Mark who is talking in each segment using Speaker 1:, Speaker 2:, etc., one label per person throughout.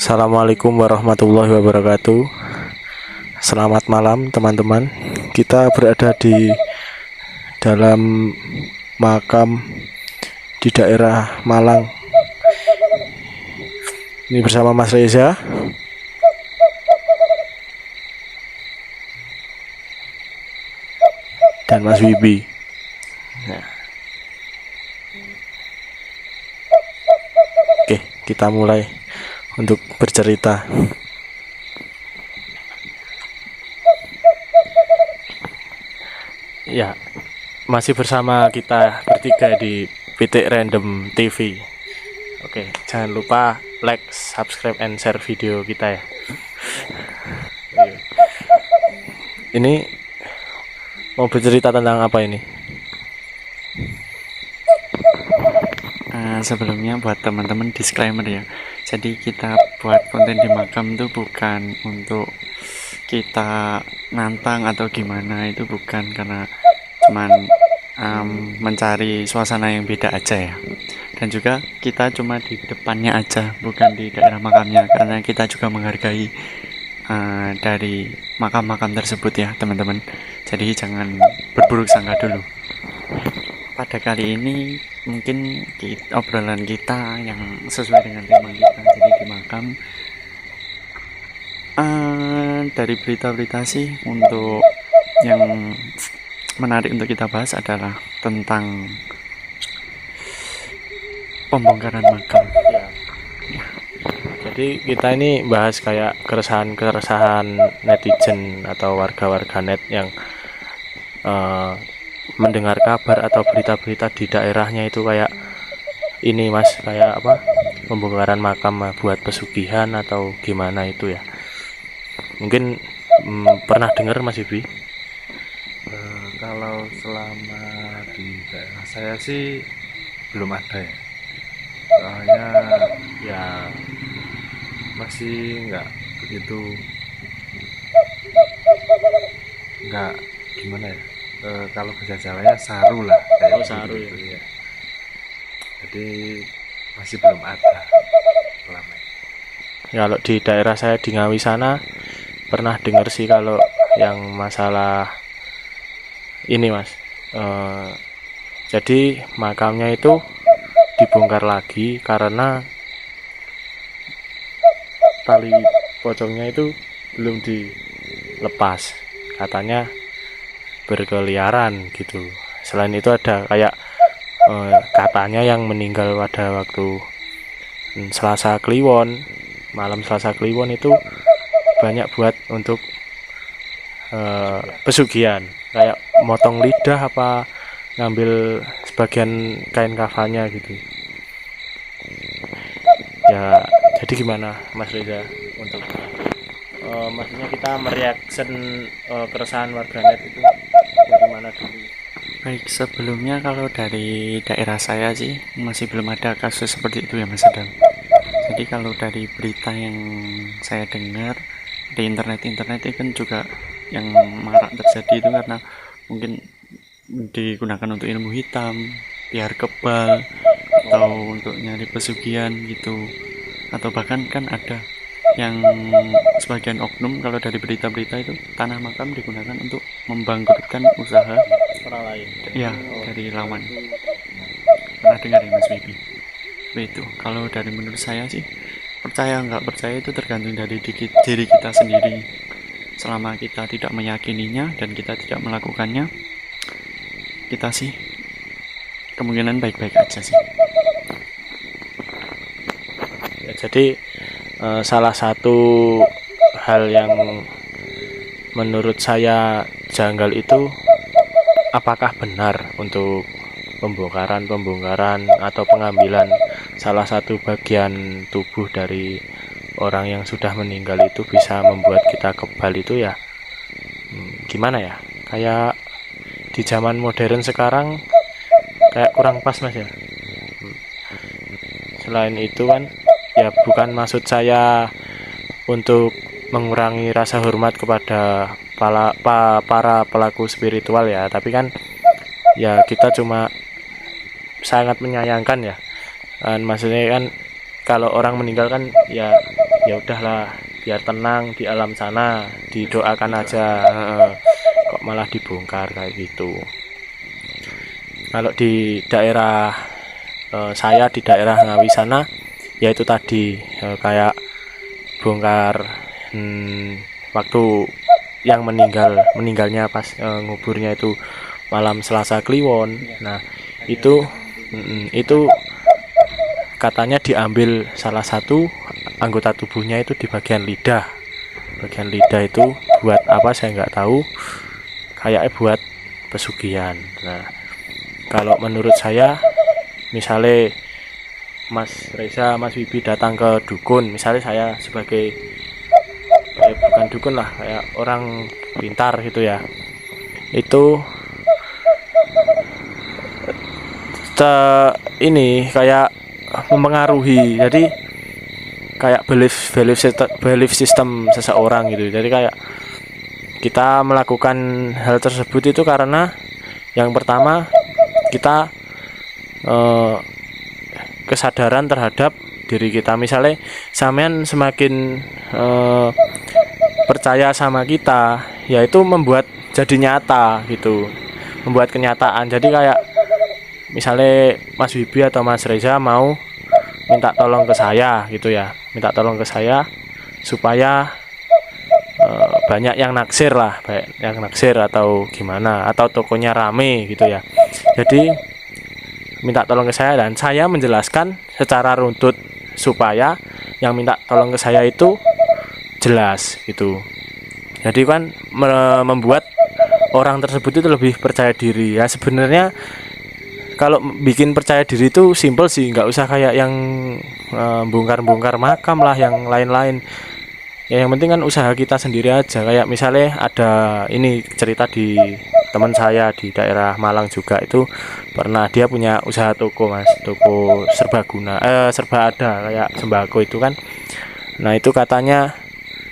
Speaker 1: Assalamualaikum warahmatullahi wabarakatuh. Selamat malam teman-teman. Kita berada di dalam makam di daerah Malang. Ini bersama Mas Reza dan Mas Wibi. Nah. Oke, kita mulai untuk bercerita. Ya, masih bersama kita bertiga di Pitik Random TV. Oke, jangan lupa like, subscribe, and share video kita ya. Ini mau bercerita tentang apa ini?
Speaker 2: Sebelumnya buat teman-teman disclaimer ya. Jadi kita buat konten di makam itu bukan untuk kita nantang atau gimana, itu bukan, karena cuman mencari suasana yang beda aja ya. Dan juga kita cuma di depannya aja, bukan di daerah makamnya, karena kita juga menghargai dari makam-makam tersebut ya teman-teman. Jadi jangan berburuk sangka dulu. Pada kali ini mungkin obrolan kita yang sesuai dengan tema kita, jadi di makam. Dari berita-berita sih, untuk yang menarik untuk kita bahas adalah tentang pembongkaran makam.
Speaker 1: Ya. Jadi kita ini bahas kayak keresahan netizen atau warga net yang mendengar kabar atau berita-berita di daerahnya itu kayak ini Mas, kayak apa, pembongkaran makam buat pesugihan atau gimana itu ya. Mungkin pernah dengar Mas Ibi?
Speaker 3: Kalau selama di daerah saya sih belum ada ya. Soalnya ya masih nggak begitu, nggak gimana ya. Kalau bahasa Jawanya saru lah kayak
Speaker 1: Saru
Speaker 3: gitu,
Speaker 1: ya.
Speaker 3: Jadi masih belum ada selama ini.
Speaker 1: Ya, kalau di daerah saya di Ngawi sana pernah dengar sih kalau yang masalah ini Mas. Jadi makamnya itu dibongkar lagi karena tali pocongnya itu belum dilepas, katanya berkeliaran gitu. Selain itu ada kayak katanya yang meninggal pada waktu Selasa Kliwon, malam Selasa Kliwon itu banyak buat untuk pesugihan, kayak motong lidah apa ngambil sebagian kain kafannya gitu ya. Jadi gimana Mas Reza untuk maksudnya kita mereaction keresahan warganet itu dari mana dulu?
Speaker 2: Baik, sebelumnya kalau dari daerah saya sih masih belum ada kasus seperti itu ya Mas Adam. Jadi kalau dari berita yang saya dengar di internet itu kan juga yang marak terjadi itu karena mungkin digunakan untuk ilmu hitam, biar kebal, atau untuk nyari pesugihan gitu. Atau bahkan kan ada yang sebagian oknum, kalau dari berita-berita itu tanah makam digunakan untuk membangkrutkan usaha
Speaker 1: Orang lain
Speaker 2: ya dari lawan. Pernah dengar ya Mas Wibi? Itu kalau dari menurut saya sih, percaya nggak percaya itu tergantung dari diri kita sendiri. Selama kita tidak meyakininya dan kita tidak melakukannya, kita sih kemungkinan baik-baik aja sih
Speaker 1: ya. Jadi salah satu hal yang menurut saya janggal itu, apakah benar untuk pembongkaran atau pengambilan salah satu bagian tubuh dari orang yang sudah meninggal itu bisa membuat kita kebal itu ya. Gimana ya, kayak di zaman modern sekarang kayak kurang pas Mas ya. Selain itu kan ya, bukan maksud saya untuk mengurangi rasa hormat kepada para pelaku spiritual ya, tapi kan ya kita cuma sangat menyayangkan ya. Maksudnya kan kalau orang meninggal kan ya ya udahlah, biar tenang di alam sana, didoakan aja. Kok malah dibongkar kayak gitu. Kalau di daerah saya di daerah Ngawi sana, ya itu tadi kayak bongkar waktu yang meninggalnya pas nguburnya itu malam Selasa Kliwon. Nah itu katanya diambil salah satu anggota tubuhnya itu di bagian lidah. Bagian lidah itu buat apa saya nggak tahu, kayaknya buat pesugihan. Nah kalau menurut saya, misalnya Mas Reza, Mas Wibi datang ke dukun, misalnya saya sebagai bukan dukun lah, kayak orang pintar gitu ya, itu ini kayak mempengaruhi, jadi kayak belief system seseorang gitu. Jadi kayak kita melakukan hal tersebut itu karena yang pertama kita kesadaran terhadap diri kita. Misalnya sampean semakin percaya sama kita, yaitu membuat jadi nyata gitu, membuat kenyataan. Jadi kayak misalnya Mas Wibi atau Mas Reza mau minta tolong ke saya gitu ya, minta tolong ke saya supaya banyak yang naksir lah, banyak yang naksir atau gimana, atau tokonya rame gitu ya. Jadi minta tolong ke saya dan saya menjelaskan secara runtut supaya yang minta tolong ke saya itu jelas gitu. Jadi kan membuat orang tersebut itu lebih percaya diri ya. Sebenarnya kalau bikin percaya diri itu simple sih, nggak usah kayak yang bongkar-bongkar makam lah, yang lain-lain. Ya yang penting kan usaha kita sendiri aja. Kayak misalnya ada ini cerita di teman saya di daerah Malang juga, itu pernah dia punya usaha toko Mas, toko serbaguna, serba ada kayak sembako itu kan. Nah itu katanya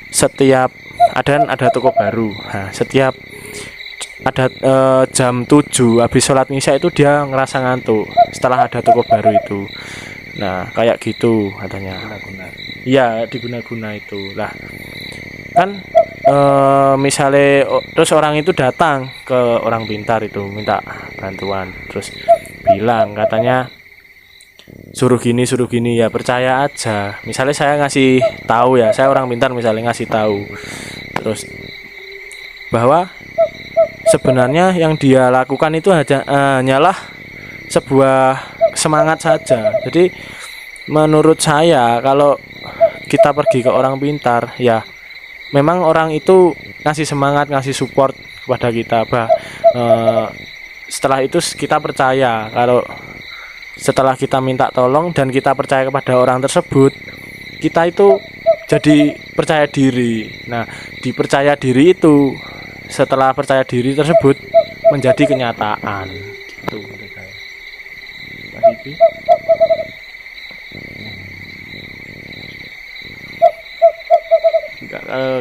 Speaker 1: setiap ada toko baru. Nah, setiap ada jam 7 habis sholat isya itu dia ngerasa ngantuk setelah ada toko baru itu. Nah kayak gitu katanya. Iya diguna-guna itu lah kan. Misalnya terus orang itu datang ke orang pintar itu minta bantuan, terus bilang katanya suruh gini ya, percaya aja. Misalnya saya ngasih tahu ya, saya orang pintar misalnya ngasih tahu terus bahwa sebenarnya yang dia lakukan itu hanyalah sebuah semangat saja. Jadi menurut saya kalau kita pergi ke orang pintar ya, memang orang itu ngasih semangat, ngasih support kepada kita. Setelah itu kita percaya kalau setelah kita minta tolong dan kita percaya kepada orang tersebut, kita itu jadi percaya diri. Nah dipercaya diri itu, setelah percaya diri tersebut menjadi kenyataan gitu menurut saya. Mas Ibi?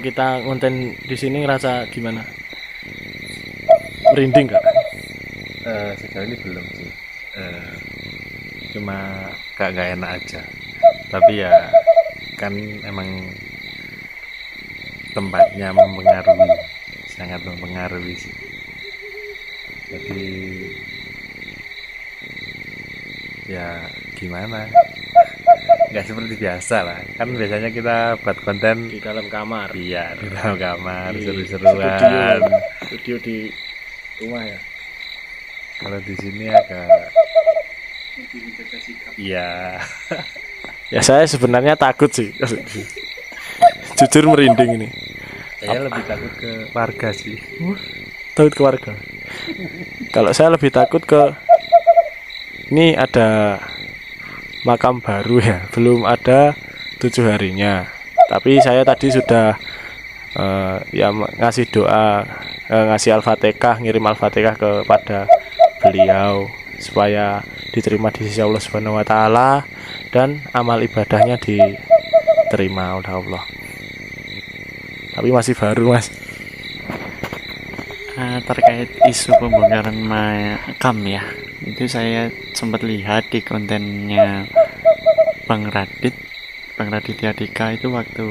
Speaker 1: Kita konten di sini ngerasa gimana? Merinding nggak?
Speaker 3: Sejauh ini belum sih. Cuma gak enak aja. Tapi ya kan emang tempatnya mempengaruhi, sangat mempengaruhi sih. Jadi ya gimana? Nggak seperti biasa lah. Kan biasanya kita buat konten
Speaker 1: Di dalam kamar.
Speaker 3: iya di dalam kamar,
Speaker 1: Di
Speaker 3: seru-seruan.
Speaker 1: studio di rumah ya.
Speaker 3: Kalau di sini agak iya.
Speaker 1: Ya saya sebenarnya takut sih. Jujur merinding ini.
Speaker 3: Saya lebih takut ke warga sih.
Speaker 1: Takut ke warga. Kalau saya lebih takut ke ini ada makam baru ya, belum ada 7 harinya. Tapi saya tadi sudah ya ngasih doa, ngasih Al-Fatihah, ngirim Al-Fatihah kepada beliau supaya diterima di sisi Allah Subhanahu wa taala dan amal ibadahnya diterima oleh Allah. Tapi masih baru, Mas.
Speaker 2: Terkait isu pembongkaran makam ya, itu saya sempat lihat di kontennya Bang Radit. Bang Raditya Dika itu waktu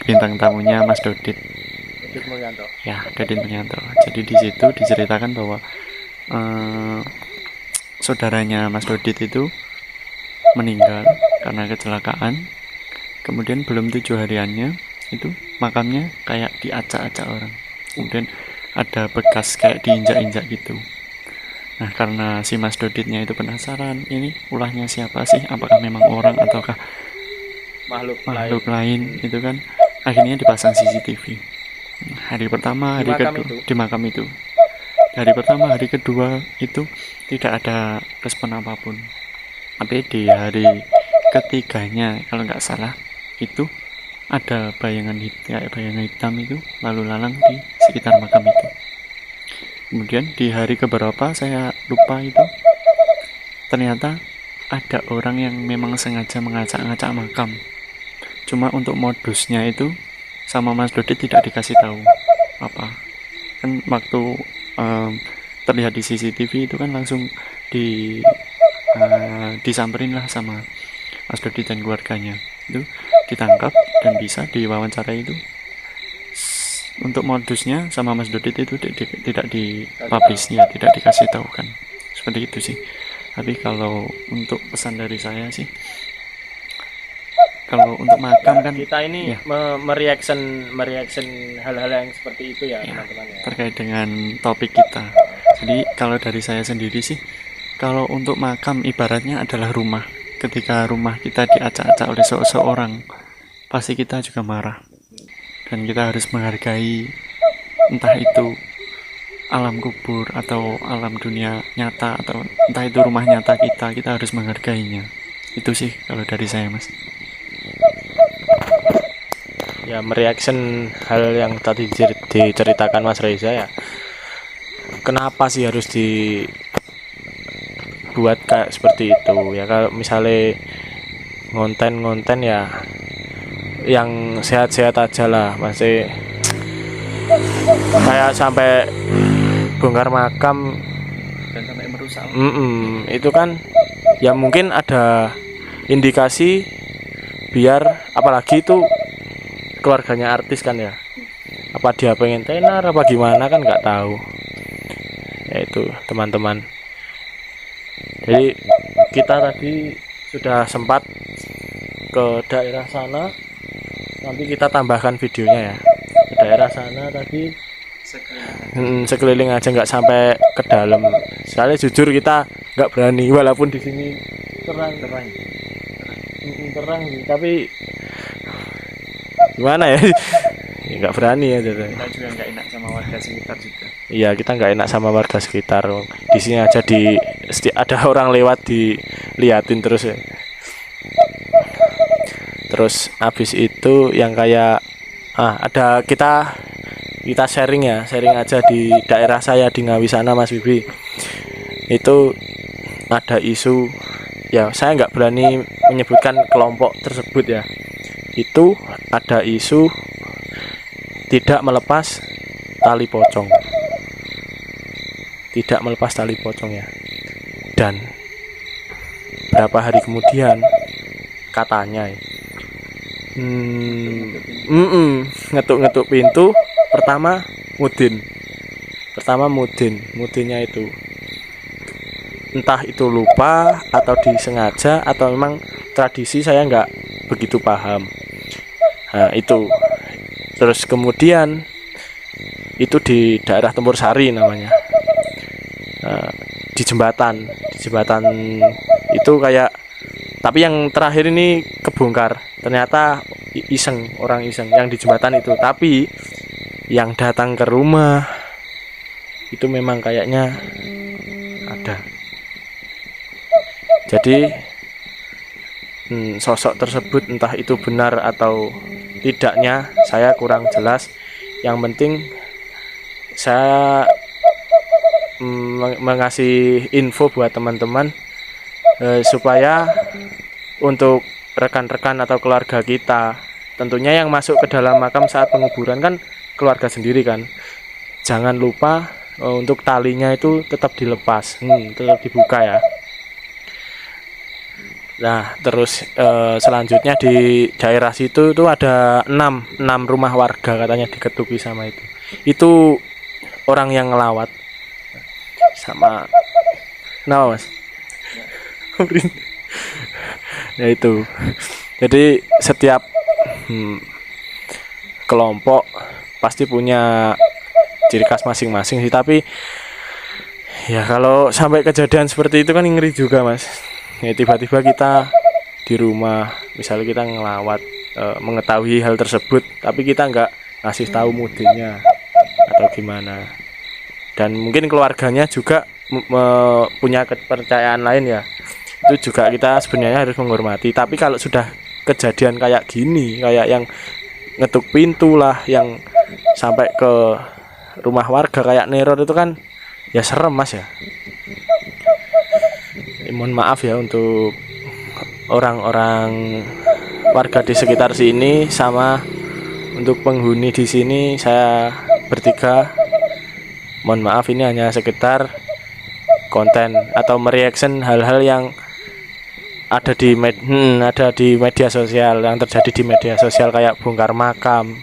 Speaker 2: bintang tamunya Mas Dodit. Ya, Dodit Mulyanto. Jadi di situ diceritakan bahwa saudaranya Mas Dodit itu meninggal karena kecelakaan. Kemudian belum 7 hariannya itu makamnya kayak diacak-acak orang. Kemudian ada bekas kayak diinjak-injak gitu. Nah, karena si Mas Doditnya itu penasaran, ini ulahnya siapa sih? Apakah memang orang ataukah makhluk lain itu kan? Akhirnya dipasang CCTV. Hari pertama, hari kedua di makam itu. Hari pertama, hari kedua itu tidak ada respon apapun. Tapi di hari ketiganya kalau nggak salah itu ada bayangan hitam itu lalu lalang di sekitar makam itu. Kemudian di hari keberapa saya lupa itu, ternyata ada orang yang memang sengaja mengacak-ngacak makam. Cuma untuk modusnya itu sama Mas Dodit tidak dikasih tahu apa. Kan waktu terlihat di CCTV itu kan langsung disamperin lah sama Mas Dodit dan keluarganya. Itu ditangkap dan bisa diwawancara itu. Untuk modusnya sama Mas Dodit itu tidak dipublish ya, tidak dikasih tahu kan. Seperti itu sih. Tapi kalau untuk pesan dari saya sih, kalau untuk makam kan
Speaker 1: kita ini
Speaker 2: ya,
Speaker 1: mereaction hal-hal yang seperti itu ya, teman-teman ya.
Speaker 2: Terkait dengan topik kita. Jadi kalau dari saya sendiri sih, kalau untuk makam ibaratnya adalah rumah. Ketika rumah kita diacak-acak oleh seseorang, pasti kita juga marah. Dan kita harus menghargai entah itu alam kubur atau alam dunia nyata atau entah itu rumah nyata kita harus menghargainya. Itu sih kalau dari saya, Mas.
Speaker 1: Ya, mereaction hal yang tadi diceritakan Mas Reza ya. Kenapa sih harus dibuat kayak seperti itu? Ya kalau misalnya ngonten ya yang sehat-sehat aja lah, masih kayak sampai bongkar makam
Speaker 2: Dan sampai merusak.
Speaker 1: itu kan ya mungkin ada indikasi biar, apalagi itu keluarganya artis kan ya, apa dia pengen tenar apa gimana kan nggak tahu ya. Itu teman-teman, jadi kita tadi sudah sempat ke daerah sana, nanti kita tambahkan videonya ya. Ke daerah sana tadi sekeliling aja, nggak sampai ke dalam. Soalnya jujur kita nggak berani, walaupun di sini terang, tapi gimana ya, nggak berani ya.
Speaker 2: Kita juga nggak enak sama warga sekitar juga.
Speaker 1: Iya, kita nggak enak sama warga sekitar. Di sini aja ada orang lewat diliatin terus ya. Terus habis itu yang kayak ada kita sharing aja di daerah saya di Ngawi sana, Mas Bibi. Itu ada isu ya, saya nggak berani menyebutkan kelompok tersebut ya. Itu ada isu tidak melepas tali pocong. Tidak melepas tali pocong ya. Dan berapa hari kemudian katanya ya, ngetuk pintu mudinnya itu entah itu lupa atau disengaja atau memang tradisi, saya nggak begitu paham. Nah itu terus kemudian itu di daerah Tempur Sari namanya, di jembatan itu kayak, tapi yang terakhir ini kebongkar, ternyata orang iseng yang di jembatan itu. Tapi yang datang ke rumah itu memang kayaknya ada. Jadi sosok tersebut entah itu benar atau tidaknya saya kurang jelas. Yang penting saya mengasih info buat teman-teman supaya untuk rekan-rekan atau keluarga kita, tentunya yang masuk ke dalam makam saat penguburan kan keluarga sendiri kan, jangan lupa untuk talinya itu tetap dilepas, tetap dibuka ya. Nah, terus selanjutnya di daerah situ tuh ada 6 rumah warga katanya diketuki sama itu. Itu orang yang ngelawat sama, kenapa Mas? Ya itu. Jadi setiap kelompok pasti punya ciri khas masing-masing sih, tapi ya kalau sampai kejadian seperti itu kan ngeri juga Mas. Ya tiba-tiba kita di rumah, misalnya kita ngelawat, mengetahui hal tersebut, tapi kita nggak ngasih tahu mudenya atau gimana. Dan mungkin keluarganya juga punya kepercayaan lain ya. Itu juga kita sebenarnya harus menghormati. Tapi kalau sudah kejadian kayak gini, kayak yang ngetuk pintu lah, yang sampai ke rumah warga kayak neror itu kan ya serem Mas ya. Mohon maaf ya untuk orang-orang warga di sekitar sini, sama untuk penghuni di sini. Saya bertiga mohon maaf, ini hanya sekedar konten atau mereaction hal-hal yang ada di media sosial, yang terjadi di media sosial kayak bongkar makam.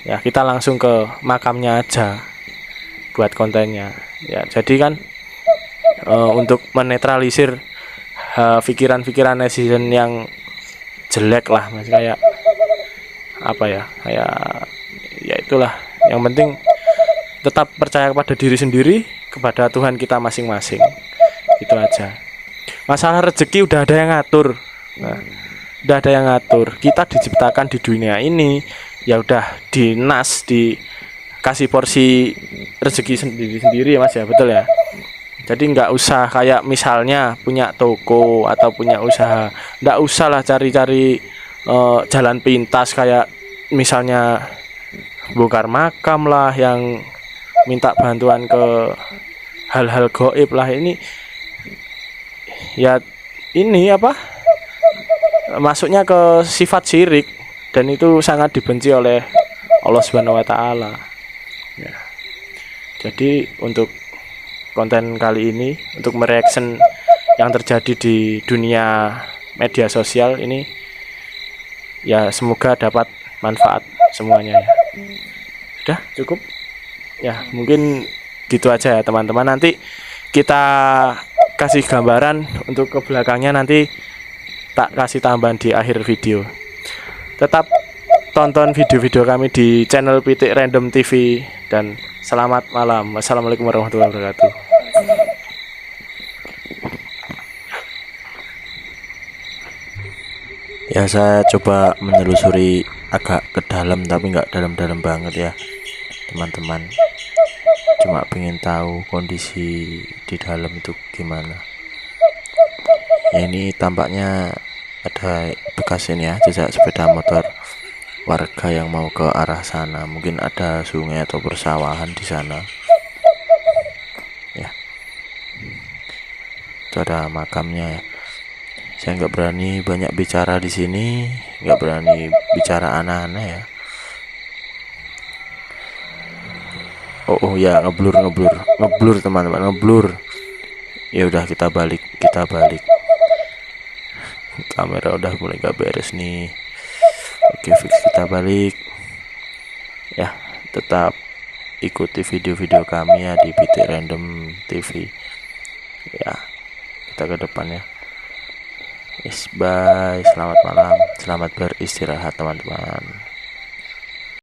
Speaker 1: Ya kita langsung ke makamnya aja buat kontennya. Ya jadi kan untuk menetralisir pikiran-pikiran netizen yang jelek lah Mas, kayak apa ya, kayak ya itulah. Yang penting tetap percaya kepada diri sendiri, kepada Tuhan kita masing-masing. Itu aja. Masalah rezeki udah ada yang ngatur. Nah, udah ada yang ngatur. Kita diciptakan di dunia ini, ya udah dinas, dikasih porsi rezeki sendiri-sendiri ya Mas ya, betul ya. Jadi nggak usah kayak misalnya punya toko atau punya usaha, nggak usah lah cari-cari jalan pintas kayak misalnya bongkar makam lah, yang minta bantuan ke hal-hal gaib lah. Ini ya ini apa, masuknya ke sifat syirik, dan itu sangat dibenci oleh Allah Subhanahu wa taala. Ya. Jadi untuk konten kali ini, untuk mereaction yang terjadi di dunia media sosial ini, ya semoga dapat manfaat semuanya ya. Sudah cukup ya, mungkin gitu aja ya teman-teman. Nanti kita kasih gambaran untuk ke belakangnya, nanti tak kasih tambahan di akhir video. Tetap tonton video-video kami di channel Pitik Random TV, dan selamat malam. Wassalamualaikum warahmatullahi wabarakatuh.
Speaker 4: Ya, saya coba menelusuri agak ke dalam, tapi nggak dalam-dalam banget ya teman-teman. Cuma pengen tahu kondisi di dalam itu gimana. Ya, ini tampaknya ada bekas ini ya, jejak sepeda motor warga yang mau ke arah sana. Mungkin ada sungai atau persawahan di sana. Ya, itu ada makamnya ya. Saya nggak berani banyak bicara di sini, nggak berani bicara aneh-aneh ya. Oh ya, ngeblur teman-teman, ngeblur. Ya udah, kita balik. Kamera udah mulai gak beres nih. Oke, fix, kita balik. Ya, tetap ikuti video-video kami ya di Pitik Random TV. Ya, kita ke depan ya. Yes, bye. Selamat malam. Selamat beristirahat teman-teman.